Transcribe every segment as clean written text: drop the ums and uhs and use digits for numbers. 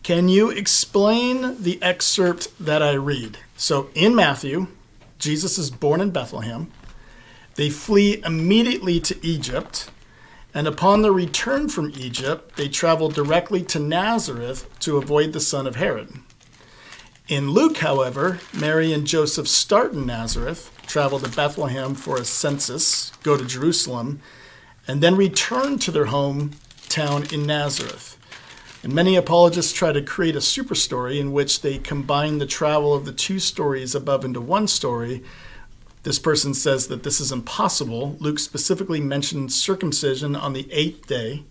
Can you explain the excerpt that I read? So in Matthew, Jesus is born in Bethlehem. They flee immediately to Egypt. And upon the return from Egypt, they travel directly to Nazareth to avoid the son of Herod. In Luke, however, Mary and Joseph start in Nazareth, travel to Bethlehem for a census, go to Jerusalem, and then return to their hometown in Nazareth. And many apologists try to create a super story in which they combine the travel of the two stories above into one story. This person says that this is impossible. Luke specifically mentions circumcision on the 8th day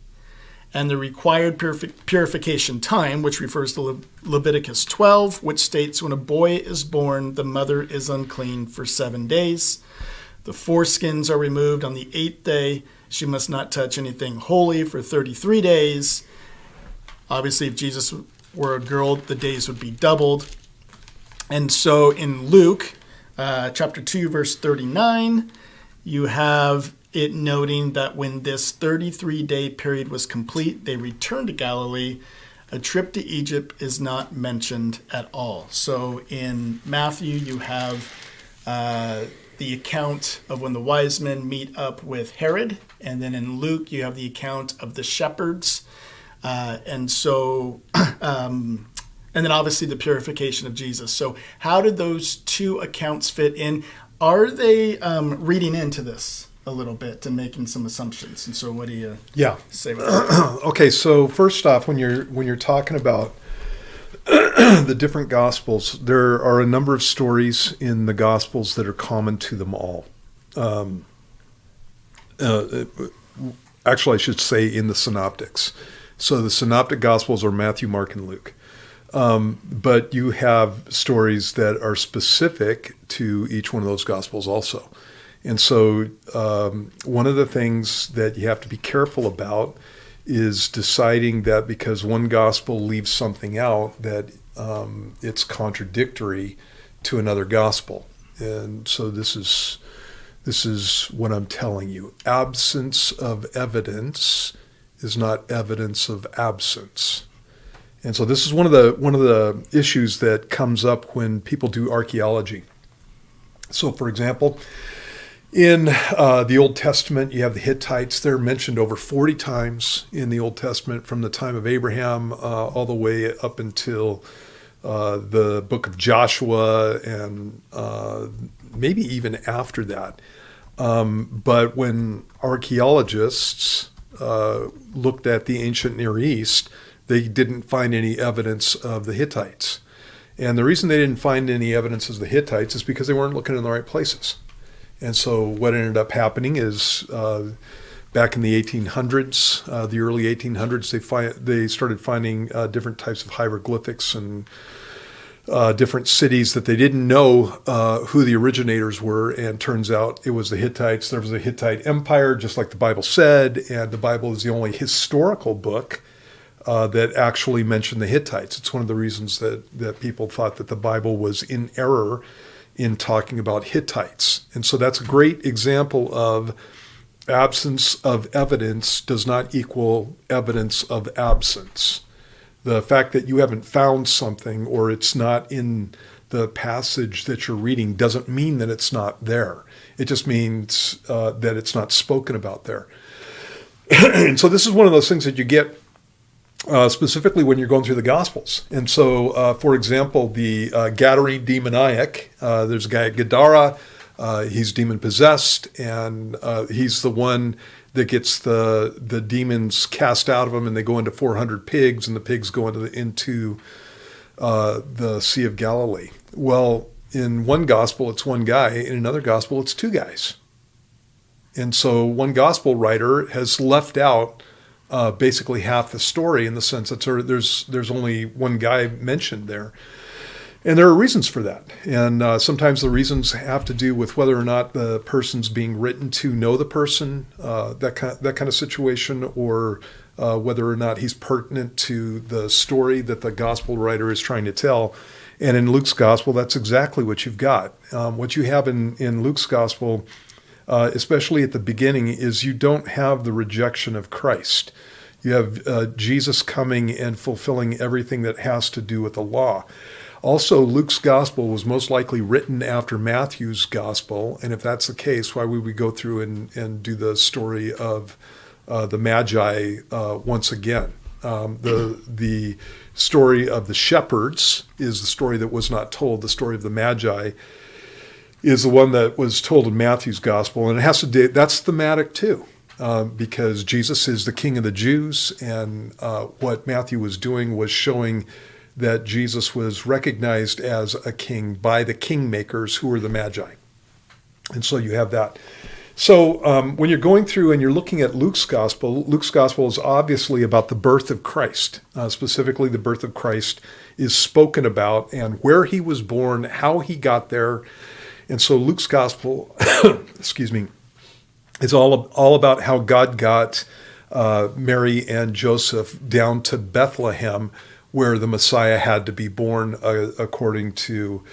and the required purification time, which refers to Leviticus 12, which states when a boy is born, the mother is unclean for 7 days. The foreskins are removed on the 8th day. She must not touch anything holy for 33 days. Obviously, if Jesus were a girl, the days would be doubled. And so in Luke, chapter 2, verse 39, you have it noting that when this 33-day period was complete, they returned to Galilee. A trip to Egypt is not mentioned at all. So in Matthew, you have the account of when the wise men meet up with Herod. And then in Luke, you have the account of the shepherds. And then obviously the purification of Jesus. So how did those two accounts fit in? Are they reading into this a little bit and making some assumptions? And so what do you say with that? Okay, so first off, when you're talking about the different Gospels, there are a number of stories in the Gospels that are common to them all. Actually, I should say in the Synoptics. So the Synoptic Gospels are Matthew, Mark, and Luke. But you have stories that are specific to each one of those Gospels also. And so one of the things that you have to be careful about is deciding that because one Gospel leaves something out, that it's contradictory to another Gospel. And so this is what I'm telling you. Absence of evidence is not evidence of absence. And so this is one of the issues that comes up when people do archaeology. So, for example, in the Old Testament, you have the Hittites. They're mentioned over 40 times in the Old Testament, from the time of Abraham all the way up until the book of Joshua, and maybe even after that. But when archaeologists looked at the ancient Near East, they didn't find any evidence of the Hittites. And the reason they didn't find any evidence of the Hittites is because they weren't looking in the right places. And so what ended up happening is back in the 1800s, the early 1800s, they started finding different types of hieroglyphics and different cities that they didn't know who the originators were, and turns out it was the Hittites. There was a Hittite empire, just like the Bible said, and the Bible is the only historical book that actually mentioned the Hittites. It's one of the reasons that people thought that the Bible was in error in talking about Hittites. And so that's a great example of absence of evidence does not equal evidence of absence. The fact that you haven't found something or it's not in the passage that you're reading doesn't mean that it's not there. It just means that it's not spoken about there. And so this is one of those things that you get specifically when you're going through the Gospels. And so, for example, the Gadarene demoniac, there's a guy at Gadara, he's demon-possessed, and he's the one that gets the demons cast out of him, and they go into 400 pigs, and the pigs go into the Sea of Galilee. Well, in one Gospel, it's one guy. In another Gospel, it's two guys. And so one Gospel writer has left out basically half the story, in the sense that there's only one guy mentioned there. And there are reasons for that. And sometimes the reasons have to do with whether or not the person's being written to know the person, that kind of situation, or whether or not he's pertinent to the story that the gospel writer is trying to tell. And in Luke's gospel, that's exactly what you've got. What you have in Luke's gospel, especially at the beginning, is you don't have the rejection of Christ. You have Jesus coming and fulfilling everything that has to do with the law. Also, Luke's gospel was most likely written after Matthew's gospel, and if that's the case, why would we go through and do the story of the Magi once again? The story of the shepherds is the story that was not told. The story of the Magi is the one that was told in Matthew's gospel, and it has to do, that's thematic too, because Jesus is the King of the Jews, and what Matthew was doing was showing that Jesus was recognized as a king by the kingmakers who were the Magi. And so you have that. So when you're going through and you're looking at Luke's gospel is obviously about the birth of Christ. Specifically, the birth of Christ is spoken about and where he was born, how he got there. And so Luke's gospel, excuse me, is all about how God got Mary and Joseph down to Bethlehem, where the Messiah had to be born according to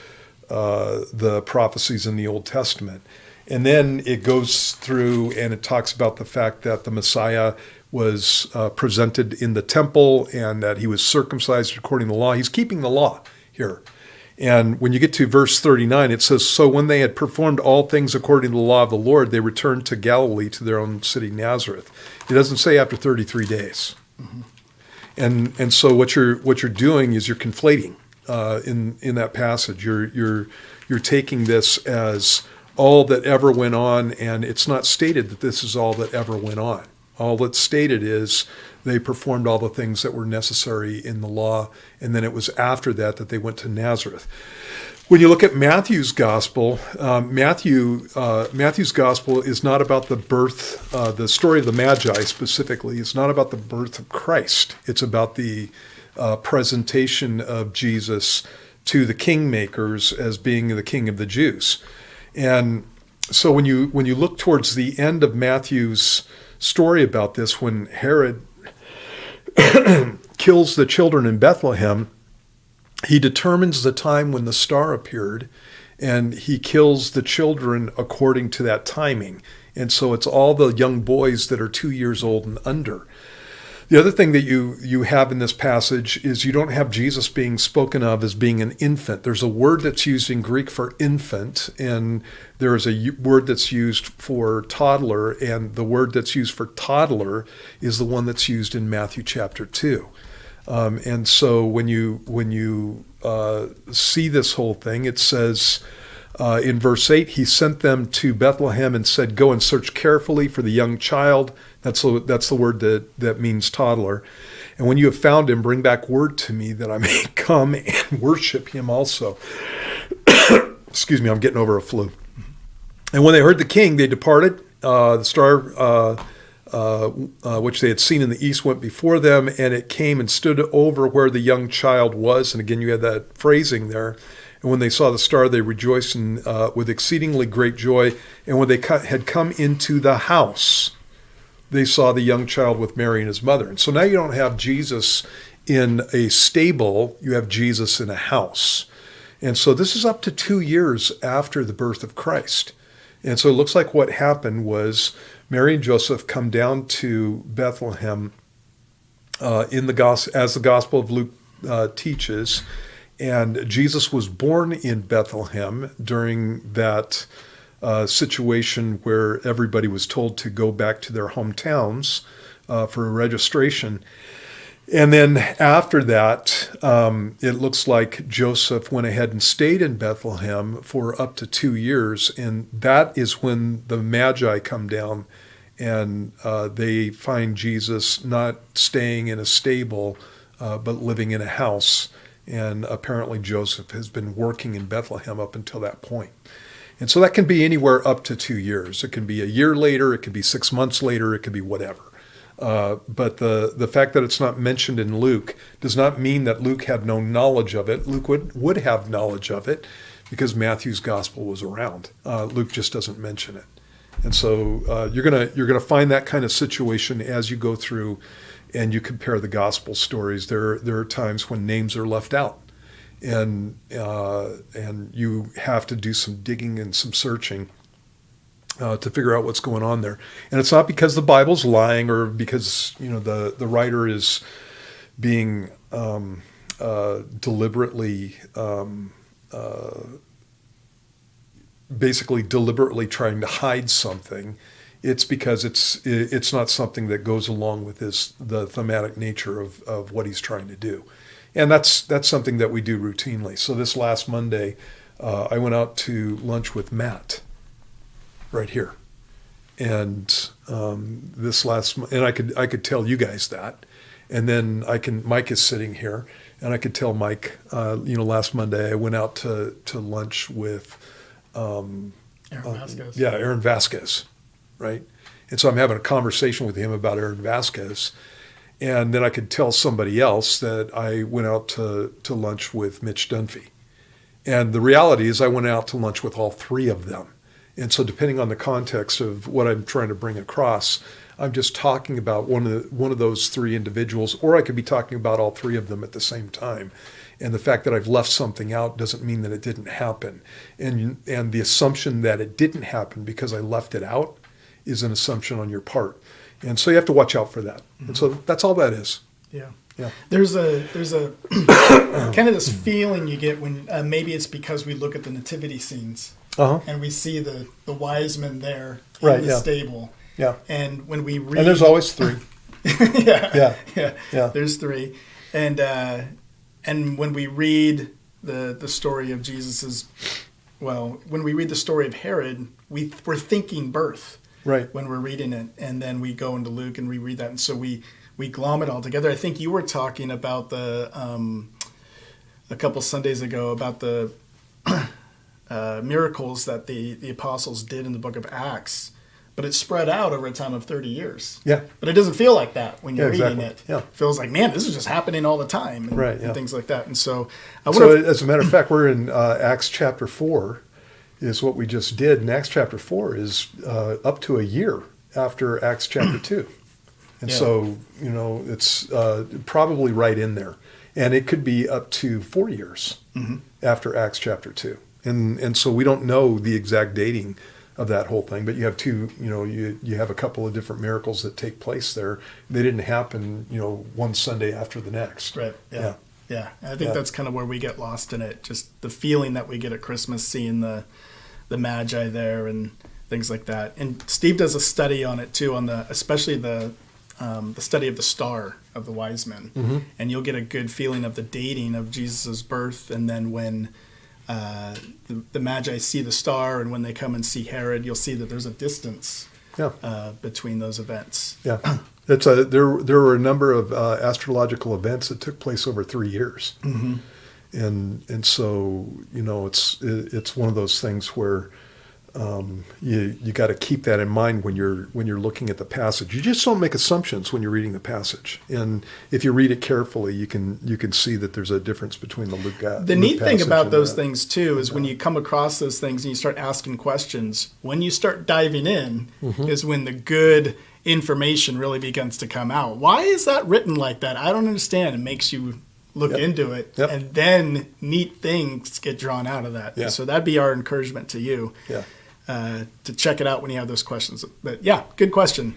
the prophecies in the Old Testament. And then it goes through and it talks about the fact that the Messiah was presented in the temple and that he was circumcised according to the law. He's keeping the law here. And when you get to verse 39, it says, "So when they had performed all things according to the law of the Lord, they returned to Galilee, to their own city Nazareth." It doesn't say after 33 days. Mm-hmm. And so what you're doing is you're conflating in that passage. You're taking this as all that ever went on, and it's not stated that this is all that ever went on. All that's stated is they performed all the things that were necessary in the law, and then it was after that that they went to Nazareth. When you look at Matthew's gospel, Matthew's gospel is not about the birth, the story of the Magi specifically. It's not about the birth of Christ. It's about the presentation of Jesus to the kingmakers as being the King of the Jews. And so when you look towards the end of Matthew's story about this, when Herod kills the children in Bethlehem, he determines the time when the star appeared, and he kills the children according to that timing. And so it's all the young boys that are 2 years old and under. The other thing that you have in this passage is you don't have Jesus being spoken of as being an infant. There's a word that's used in Greek for infant, and there is a word that's used for toddler, and the word that's used for toddler is the one that's used in Matthew chapter 2. And so when you see this whole thing, it says in verse 8, he sent them to Bethlehem and said, "Go and search carefully for the young child." That's the word that means toddler. "And when you have found him, bring back word to me that I may come and worship him also." Excuse me, I'm getting over a flu. "And when they heard the king, they departed. The star which they had seen in the east went before them, and it came and stood over where the young child was." And again, you had that phrasing there. "And when they saw the star, they rejoiced with exceedingly great joy. And when they had come into the house, they saw the young child with Mary and his mother." And so now you don't have Jesus in a stable, you have Jesus in a house. And so this is up to 2 years after the birth of Christ. And so it looks like what happened was Mary and Joseph come down to Bethlehem as the Gospel of Luke teaches. And Jesus was born in Bethlehem during that situation where everybody was told to go back to their hometowns for a registration. And then after that, it looks like Joseph went ahead and stayed in Bethlehem for up to 2 years. And that is when the Magi come down and they find Jesus not staying in a stable, but living in a house. And apparently Joseph has been working in Bethlehem up until that point. And so that can be anywhere up to 2 years. It can be a year later, it could be 6 months later, it could be whatever. But the fact that it's not mentioned in Luke does not mean that Luke had no knowledge of it. Luke would have knowledge of it because Matthew's gospel was around. Luke just doesn't mention it. And so you're gonna find that kind of situation as you go through and you compare the gospel stories. There are times when names are left out. And you have to do some digging and some searching to figure out what's going on there. And it's not because the Bible's lying or because the writer is being deliberately basically deliberately trying to hide something. It's because it's not something that goes along with the thematic nature of what he's trying to do. And that's something that we do routinely. So this last Monday, I went out to lunch with Matt right here. And and I could tell you guys that. And then Mike is sitting here, and I could tell Mike, last Monday I went out to lunch with Aaron Vasquez. Aaron Vasquez, right? And so I'm having a conversation with him about Aaron Vasquez. And then I could tell somebody else that I went out to lunch with Mitch Dunphy. And the reality is I went out to lunch with all three of them. And so depending on the context of what I'm trying to bring across, I'm just talking about one of those three individuals, or I could be talking about all three of them at the same time. And the fact that I've left something out doesn't mean that it didn't happen. And the assumption that it didn't happen because I left it out is an assumption on your part. And so you have to watch out for that. Mm-hmm. And so that's all that is. Yeah. Yeah. There's a kind of this feeling you get when maybe it's because we look at the nativity scenes and we see the wise men there in the stable. Yeah. And when we read, and there's always three. yeah. Yeah. There's three. And when we read the story of Jesus's, when we read the story of Herod, we're thinking birth. Right. When we're reading it, and then we go into Luke and we read that, and so we glom it all together. I think you were talking about a couple Sundays ago about the miracles that the apostles did in the book of Acts, but it's spread out over a time of 30 years. Yeah. But it doesn't feel like that when you're reading exactly. it. Yeah. It feels like, man, this is just happening all the time, and things like that. And so, as a matter of fact, we're in Acts chapter 4. Is what we just did. And Acts chapter 4 is up to a year after Acts chapter 2. And so, it's probably right in there. And it could be up to 4 years after Acts chapter 2. And so we don't know the exact dating of that whole thing, but you have you have a couple of different miracles that take place there. They didn't happen, one Sunday after the next. Right. Yeah. Yeah. I think that's kind of where we get lost in it. Just the feeling that we get at Christmas, seeing the Magi there and things like that. And Steve does a study on it too, especially the study of the star of the wise men. Mm-hmm. And you'll get a good feeling of the dating of Jesus' birth. And then when the Magi see the star and when they come and see Herod, you'll see that there's a distance between those events. Yeah. There were a number of astrological events that took place over 3 years. Mm-hmm. And so, it's one of those things where you got to keep that in mind when you're looking at the passage. You just don't make assumptions when you're reading the passage. And if you read it carefully, you can see that there's a difference between the Luke passage. The neat thing about those things too is when you come across those things and you start asking questions, when you start diving in is when the good information really begins to come out. Why is that written like that? I don't understand. It makes you look into it, and then neat things get drawn out of that. Yeah. So that'd be our encouragement to you, to check it out when you have those questions. But yeah, good question.